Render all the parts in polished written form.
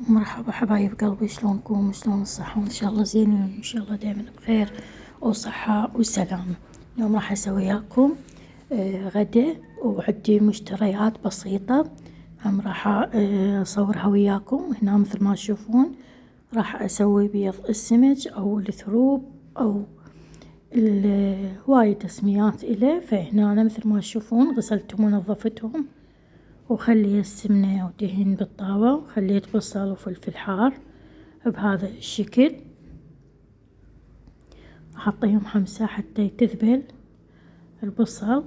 مرحبا حبايب قلبي، شلونكم؟ شلون الصحة؟ وإن شاء الله زين، وإن شاء الله دايما بخير وصحة وسلامة. اليوم راح أسوي وياكم غدا، وعندي مشتريات بسيطة هم راح أصورها وياكم هنا. مثل ما تشوفون راح أسوي بيض السمج أو الثروب أو هواي تسميات إله. فهنا أنا مثل ما تشوفون غسلتهم ونظفتهم، وخلي السمنة ودهن بالطاوة، وخليت بصل وفلفل حار بهذا الشكل. أحطيهم حمسة حتى تذبل البصل،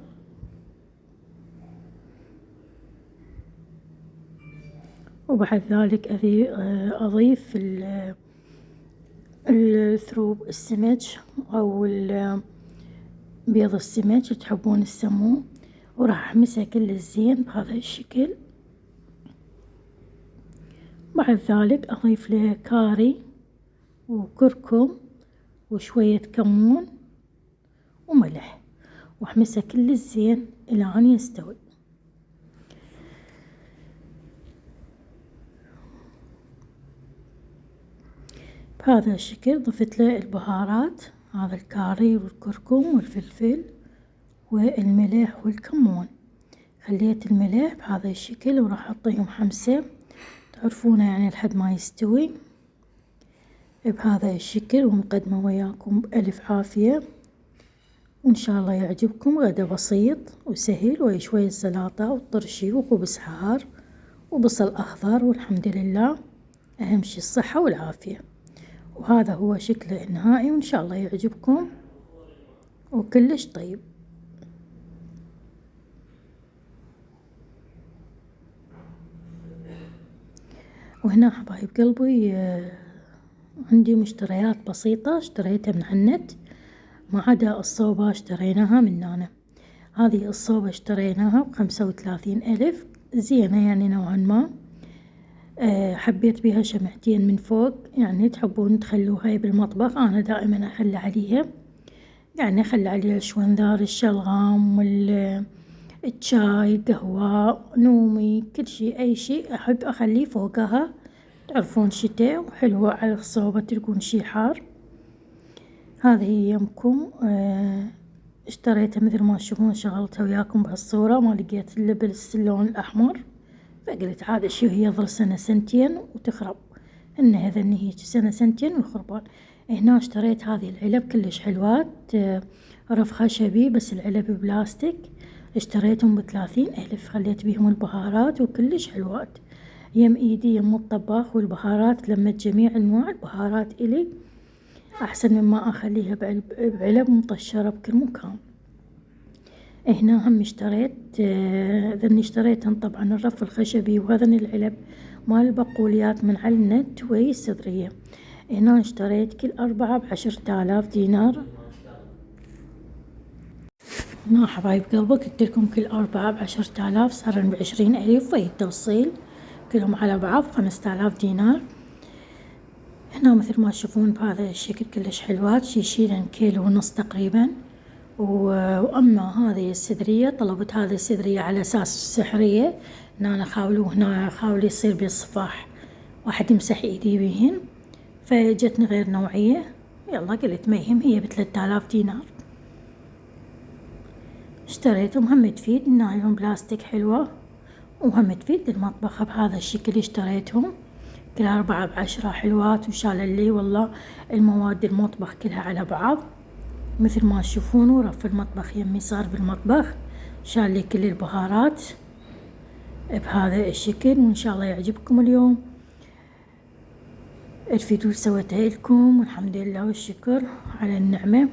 وبعد ذلك أضيف الثروب السمج أو بيض السمج تحبون تسموه، وراح أحمسه كل الزين بهذا الشكل. بعد ذلك أضيف له كاري وكركم وشوية كمون وملح، وأحمسه كل الزين إلى أن يستوي. بهذا الشكل ضفت له البهارات، هذا الكاري والكركم والفلفل والملح والكمون. خليت الملح بهذا الشكل، وراح أعطيهم حمسة تعرفونه يعني لحد ما يستوي بهذا الشكل. ومقدمة وياكم بألف عافية، وإن شاء الله يعجبكم. غدا بسيط وسهل، وشوية سلطة وطرشي وخبز حار وبصل أخضر، والحمد لله أهم شي الصحة والعافية. وهذا هو شكله النهائي، وإن شاء الله يعجبكم وكلش طيب. وهنا حبايب قلبي عندي مشتريات بسيطة اشتريتها من على النت، ما عدا الصوبة اشتريناها من هنا. هذه الصوبة اشتريناها ب35,000، زينة يعني نوعا ما. حبيت بيها شمعتين من فوق، يعني تحبون تخلوها بالمطبخ، أنا دائما أخلي عليها، يعني أخلي عليها الشوندار، الشلغام، الشاي، القهوة، نومي، كل شي أي شي أحب أخليه فوقها. تعرفون شتاء وحلوة على الصوبة، تلقون شي حار. هذه يمكم اشتريتها مثل ما تشوفون، شغلتها وياكم بهالصورة، ما لقيت إلا باللون الأحمر، فقلت عاد شي هي ظل سنة سنتين وتخرب، إن هذا هيج سنة سنتين ويخربون. هنا اشتريت هذه العلب كلش حلوات، رف خشبي بس العلب بلاستيك، اشتريتهم ب30,000. خليت بيهم البهارات وكلش حلوات، يم ايدي يم الطباخ، والبهارات لمت جميع انواع البهارات الي، احسن مما اخليها بعلب مطشرة بكل مكان. هنا هم اشتريت ذني اشتريتهم طبعا الرف الخشبي، وهذن العلب مال البقوليات من على النت وهي الصدرية. هنا اشتريت كل 4 ب10,000 دينار. هنا حبايب قلبي قلتلكم كل 4 ب10,000، صارن ب20,000، وهي التوصيل كلهم على بعض 5,000 دينار. هنا مثل ما تشوفون بهذا الشكل كلش حلوات، شي يشيلن كيلو ونص تقريبا. وأما هذه السدرية، طلبت هذه السدرية على أساس سحرية، إن أنا هنا خاولي يصير بالصفاح واحد يمسح إيدي بيهن، فجتني غير نوعية. يلا قلت ما يهم، هي ب3,000 دينار. اشتريتهم، هم تفيد نايلون بلاستيك حلوة، وهم تفيد للمطبخ بهذا الشكل. اشتريتهم كل 4 ب10 حلوات، وشال لي والله المواد المطبخ كلها على بعض. مثل ما تشوفون ورف المطبخ يمي صار بالمطبخ، شال لي كل البهارات بهذا الشكل. وإن شاء الله يعجبكم اليوم الفيديو سويته لكم، والحمد لله والشكر على النعمة.